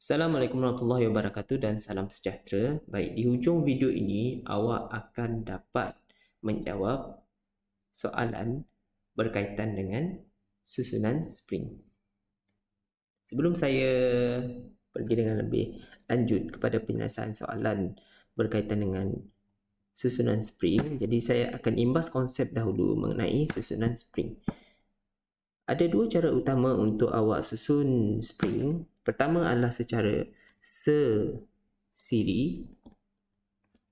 Assalamualaikum warahmatullahi wabarakatuh dan salam sejahtera. Baik, di hujung video ini awak akan dapat menjawab soalan berkaitan dengan susunan spring. Sebelum saya pergi dengan lebih lanjut kepada penyelesaian soalan berkaitan dengan susunan spring, jadi saya akan imbas konsep dahulu mengenai susunan spring. Ada dua cara utama untuk awak susun spring. Pertama adalah secara sesiri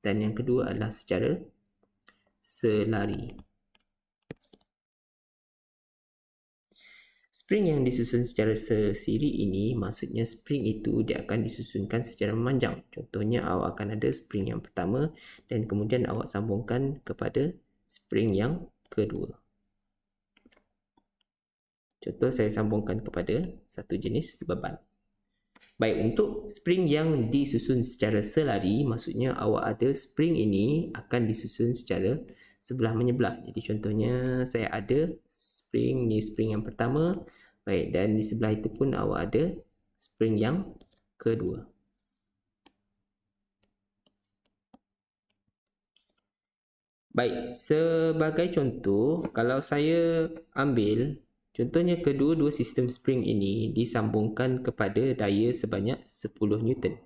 dan yang kedua adalah secara selari. Spring yang disusun secara sesiri ini maksudnya spring itu dia akan disusunkan secara memanjang. Contohnya awak akan ada spring yang pertama dan kemudian awak sambungkan kepada spring yang kedua. Contoh saya sambungkan kepada satu jenis beban. Baik, untuk spring yang disusun secara selari, maksudnya awak ada spring ini akan disusun secara sebelah menyebelah. Jadi contohnya saya ada spring ni spring yang pertama. Baik, dan di sebelah itu pun awak ada spring yang kedua. Baik, sebagai contoh, kalau saya ambil contohnya kedua-dua sistem spring ini disambungkan kepada daya sebanyak 10 Newton.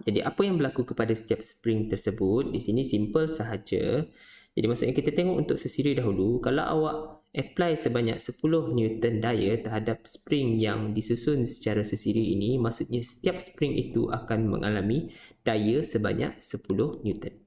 Jadi apa yang berlaku kepada setiap spring tersebut? Di sini simple sahaja. Jadi maksudnya kita tengok untuk sesiri dahulu. Kalau awak apply sebanyak 10 Newton daya terhadap spring yang disusun secara sesiri ini, maksudnya setiap spring itu akan mengalami daya sebanyak 10 Newton.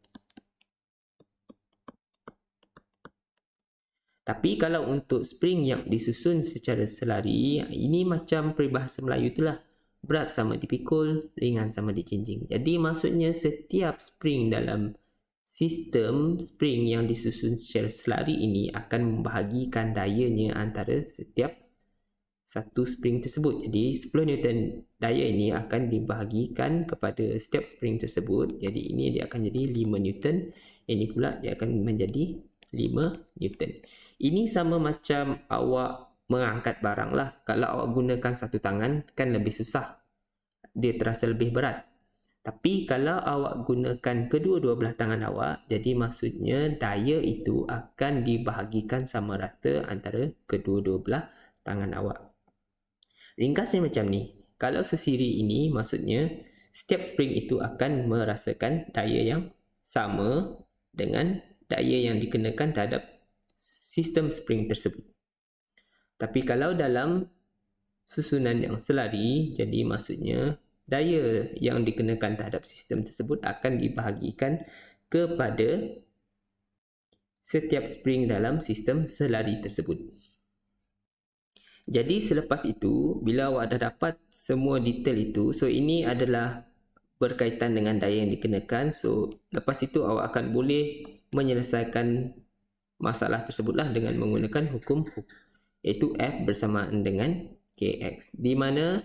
Tapi kalau untuk spring yang disusun secara selari, ini macam peribahasa Melayu itulah. Berat sama dipikul, ringan sama dijinjing. Jadi maksudnya setiap spring dalam sistem spring yang disusun secara selari ini akan membahagikan dayanya antara setiap satu spring tersebut. Jadi 10 Newton daya ini akan dibahagikan kepada setiap spring tersebut. Jadi ini dia akan jadi 5 Newton. Ini pula dia akan menjadi 5 Newton. Ini sama macam awak mengangkat barang lah. Kalau awak gunakan satu tangan kan lebih susah. Dia terasa lebih berat. Tapi kalau awak gunakan kedua-dua belah tangan awak, jadi maksudnya daya itu akan dibahagikan sama rata antara kedua-dua belah tangan awak. Ringkasnya macam ni. Kalau sesiri ini maksudnya setiap spring itu akan merasakan daya yang sama dengan daya yang dikenakan terhadap sistem spring tersebut. Tapi kalau dalam susunan yang selari, jadi maksudnya daya yang dikenakan terhadap sistem tersebut akan dibahagikan kepada setiap spring dalam sistem selari tersebut. Jadi selepas itu, bila awak dah dapat semua detail itu, so ini adalah berkaitan dengan daya yang dikenakan. So lepas itu awak akan boleh menyelesaikan masalah tersebutlah dengan menggunakan hukum iaitu F bersamaan dengan Kx, di mana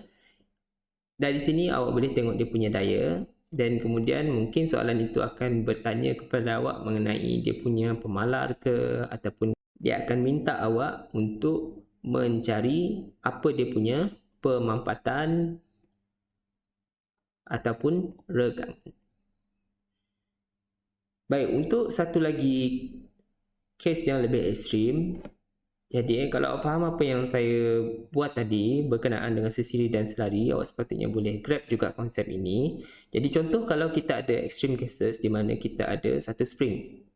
dari sini awak boleh tengok dia punya daya dan kemudian mungkin soalan itu akan bertanya kepada awak mengenai dia punya pemalar ke, ataupun dia akan minta awak untuk mencari apa dia punya pemampatan ataupun regangan. Baik, untuk satu lagi kes yang lebih ekstrim. Jadi kalau awak faham apa yang saya buat tadi berkenaan dengan sesiri dan selari, awak sepatutnya boleh grab juga konsep ini. Jadi contoh kalau kita ada extreme cases di mana kita ada satu spring.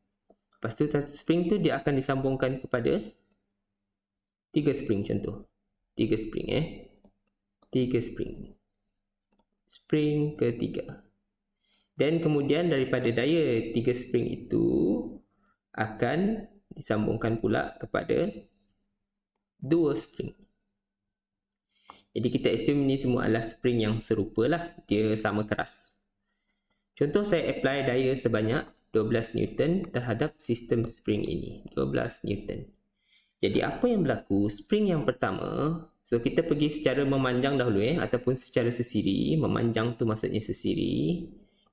Lepas tu satu spring tu dia akan disambungkan kepada 3 spring contoh. 3 spring 3 spring. Spring ketiga. Dan kemudian daripada daya 3 spring itu akan disambungkan pula kepada 2 spring. Jadi kita assume ni semua adalah spring yang serupa lah. Dia sama keras. Contoh saya apply daya sebanyak 12 Newton terhadap sistem spring ini. 12 Newton. Jadi apa yang berlaku? Spring yang pertama, so kita pergi secara memanjang dahulu ataupun secara sesiri. Memanjang tu maksudnya sesiri.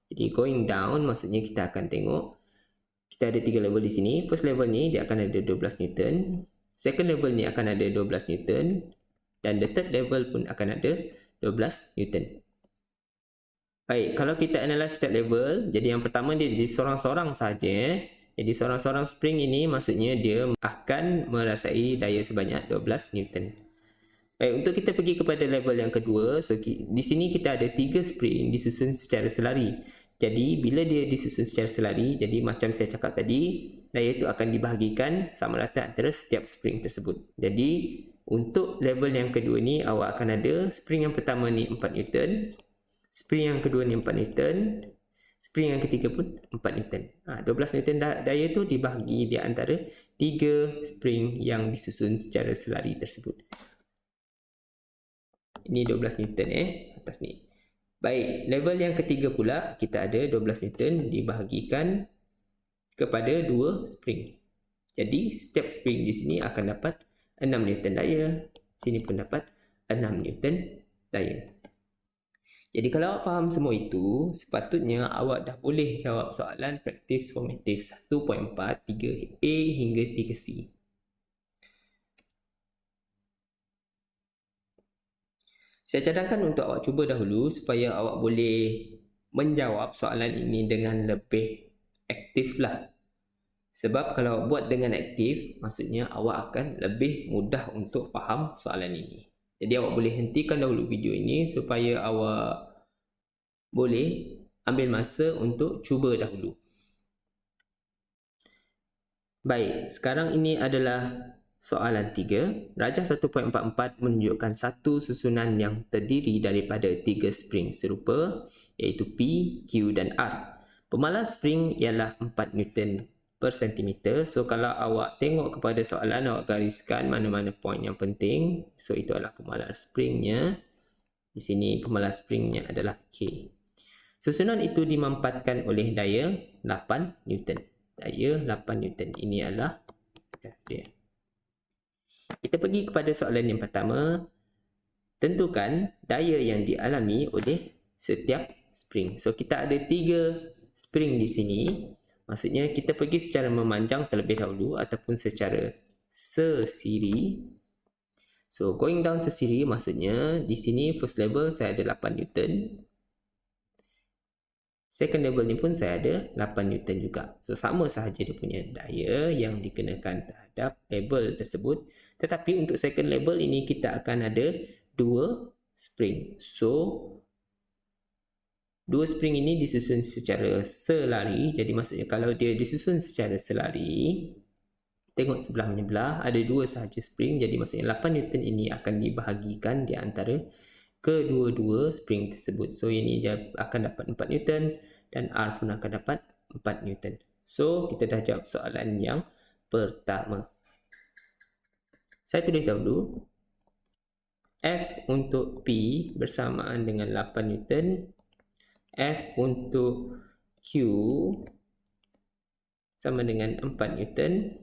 Jadi going down maksudnya kita akan tengok kita ada 3 level di sini. First level ni dia akan ada 12 Newton. Second level ni akan ada 12 Newton. Dan the third level pun akan ada 12 Newton. Baik, kalau kita analyse step level, jadi yang pertama dia di sorang-sorang saja. Jadi sorang-sorang spring ini maksudnya dia akan merasai daya sebanyak 12 Newton. Baik, untuk kita pergi kepada level yang kedua, so di sini kita ada 3 spring disusun secara selari. Jadi bila dia disusun secara selari, jadi macam saya cakap tadi, daya itu akan dibahagikan sama rata antara setiap spring tersebut. Jadi untuk level yang kedua ni awak akan ada spring yang pertama ni 4 Newton, spring yang kedua ni 4 Newton, spring yang ketiga pun 4 Newton. 12 Newton daya tu dibahagi di antara 3 spring yang disusun secara selari tersebut. Ini 12 Newton atas ni. Baik, level yang ketiga pula kita ada 12 Newton dibahagikan kepada 2 spring. Jadi setiap spring di sini akan dapat 6 Newton daya. Sini pun dapat 6 Newton daya. Jadi kalau awak faham semua itu, sepatutnya awak dah boleh jawab soalan praktis formatif 1.4, 3A hingga 3C. Saya cadangkan untuk awak cuba dahulu supaya awak boleh menjawab soalan ini dengan lebih aktif lah. Sebab kalau buat dengan aktif, maksudnya awak akan lebih mudah untuk faham soalan ini. Jadi awak boleh hentikan dahulu video ini supaya awak boleh ambil masa untuk cuba dahulu. Baik, sekarang ini adalah soalan 3. Rajah 1.44 menunjukkan satu susunan yang terdiri daripada 3 spring serupa iaitu P, Q dan R. Pemalar spring ialah 4 Newton per centimeter. So kalau awak tengok kepada soalan, awak gariskan mana-mana poin yang penting. So itu adalah pemalar springnya. Di sini pemalar springnya adalah K. Susunan itu dimampatkan oleh daya 8 Newton. Daya 8 Newton. Ini adalah F dia. Kita pergi kepada soalan yang pertama. Tentukan daya yang dialami oleh setiap spring. So kita ada 3 spring di sini. Maksudnya kita pergi secara memanjang terlebih dahulu ataupun secara sesiri. So going down sesiri maksudnya di sini first level saya ada 8 Newton. Second level ni pun saya ada 8 Newton juga. So sama sahaja dia punya daya yang dikenakan terhadap level tersebut. Tetapi untuk second level ini kita akan ada 2 spring. So 2 spring ini disusun secara selari. Jadi maksudnya kalau dia disusun secara selari, tengok sebelah menyebelah ada 2 sahaja spring. Jadi maksudnya 8 Newton ini akan dibahagikan di antara kedua-dua spring tersebut. So ini dia akan dapat 4 Newton dan R pun akan dapat 4 Newton. So kita dah jawab soalan yang pertama. Saya tulis dahulu. F untuk P bersamaan dengan 8 Newton. F untuk Q sama dengan 4 Newton.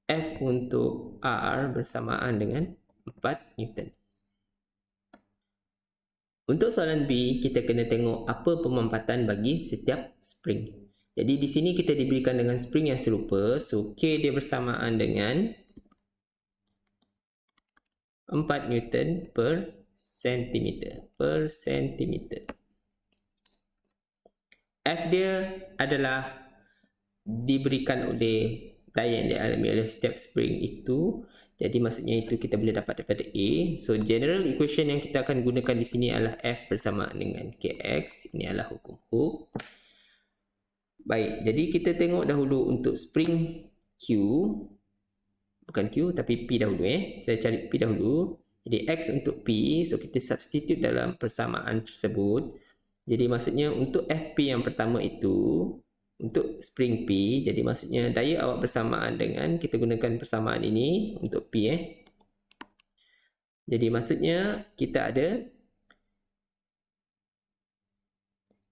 F untuk R bersamaan dengan 4 Newton. Untuk soalan B, kita kena tengok apa pemampatan bagi setiap spring. Jadi di sini kita diberikan dengan spring yang serupa. So K dia bersamaan dengan 4 Newton per sentimeter. F dia adalah diberikan oleh daya yang dialami oleh setiap spring itu. Jadi maksudnya itu kita boleh dapat daripada A. So general equation yang kita akan gunakan di sini adalah F bersamaan dengan Kx. Ini adalah hukum Hooke. Baik, jadi kita tengok dahulu untuk spring Q. Bukan Q tapi P dahulu Saya cari P dahulu. Jadi X untuk P. So kita substitute dalam persamaan tersebut. Jadi maksudnya untuk FP yang pertama itu, untuk spring P, jadi maksudnya daya awak bersamaan dengan, kita gunakan persamaan ini untuk P Jadi maksudnya kita ada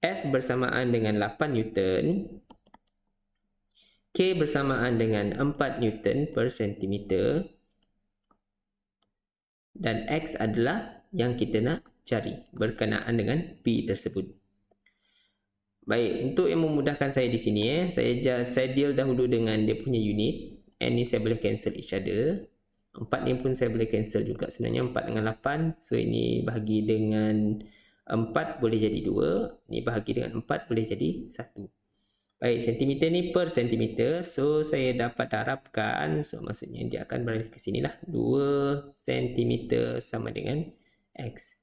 F bersamaan dengan 8 Newton, K bersamaan dengan 4 Newton per centimeter, dan X adalah yang kita nak cari berkenaan dengan P tersebut. Baik, untuk yang memudahkan saya di sini saya deal dahulu dengan dia punya unit. N ni saya boleh cancel each other. 4 ni pun saya boleh cancel juga. Sebenarnya 4 dengan 8. So ini bahagi dengan 4 boleh jadi 2. Ni bahagi dengan 4 boleh jadi 1. Baik, sentimeter ni per sentimeter. So saya dapat darabkan. So maksudnya dia akan beralih ke sini lah. 2 sentimeter sama dengan X.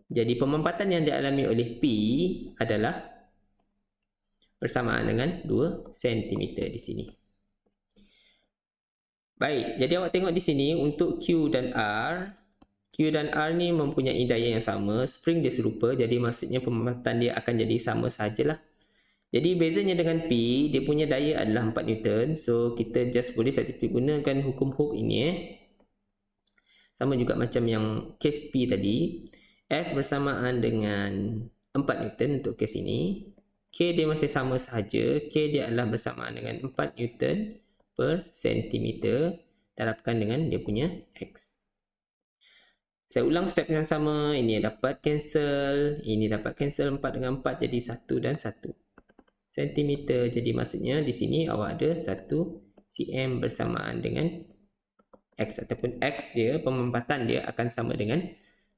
Jadi pemampatan yang dialami oleh P adalah bersamaan dengan 2 cm di sini. Baik, jadi awak tengok di sini untuk Q dan R. Q dan R ni mempunyai daya yang sama. Spring dia serupa, jadi maksudnya pemampatan dia akan jadi sama sahajalah. Jadi bezanya dengan P, dia punya daya adalah 4 Newton. So kita just boleh substitute gunakan hukum Hooke ini. Sama juga macam yang case P tadi. F bersamaan dengan 4 Newton untuk case ini. K dia masih sama sahaja. K dia adalah bersamaan dengan 4 Newton per sentimeter. Darabkan dengan dia punya X. Saya ulang step yang sama. Ini dapat cancel. Ini dapat cancel. 4 dengan 4 jadi 1 dan 1. Sentimeter. Jadi maksudnya di sini awak ada 1 cm bersamaan dengan X. Ataupun X dia, pemampatan dia akan sama dengan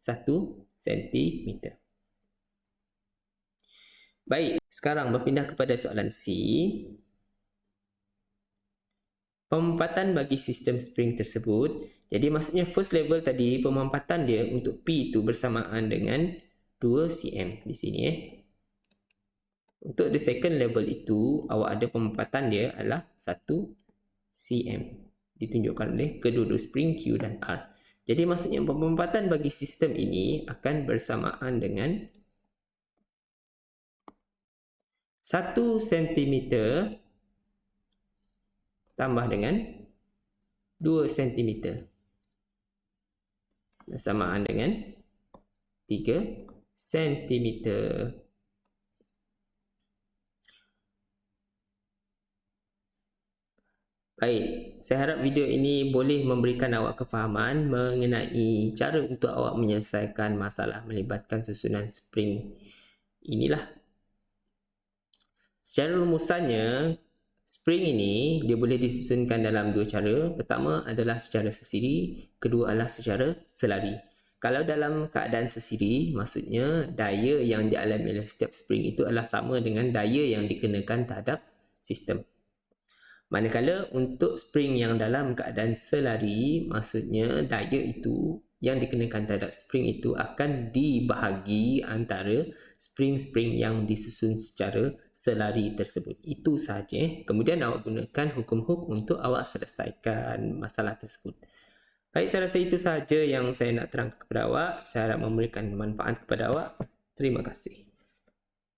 1 cm. Baik, sekarang berpindah kepada soalan C. Pemampatan bagi sistem spring tersebut. Jadi maksudnya first level tadi, pemampatan dia untuk P itu bersamaan dengan 2 cm di sini. Untuk the second level itu, awak ada pemampatan dia adalah 1 cm. Ditunjukkan oleh kedua-dua spring Q dan R. Jadi maksudnya pemampatan bagi sistem ini akan bersamaan dengan 1 cm tambah dengan 2 cm. Bersamaan dengan 3 cm. Baik, saya harap video ini boleh memberikan awak kefahaman mengenai cara untuk awak menyelesaikan masalah melibatkan susunan spring inilah. Secara rumusannya, spring ini dia boleh disusunkan dalam dua cara. Pertama adalah secara sesiri, kedua adalah secara selari. Kalau dalam keadaan sesiri, maksudnya daya yang dialami oleh setiap spring itu adalah sama dengan daya yang dikenakan terhadap sistem. Manakala untuk spring yang dalam keadaan selari, maksudnya daya itu yang dikenakan terhadap spring itu akan dibahagi antara spring-spring yang disusun secara selari tersebut. Itu sahaja. Kemudian awak gunakan hukum Hooke untuk awak selesaikan masalah tersebut. Baik, saya rasa itu sahaja yang saya nak terangkan kepada awak. Saya harap memberikan manfaat kepada awak. Terima kasih.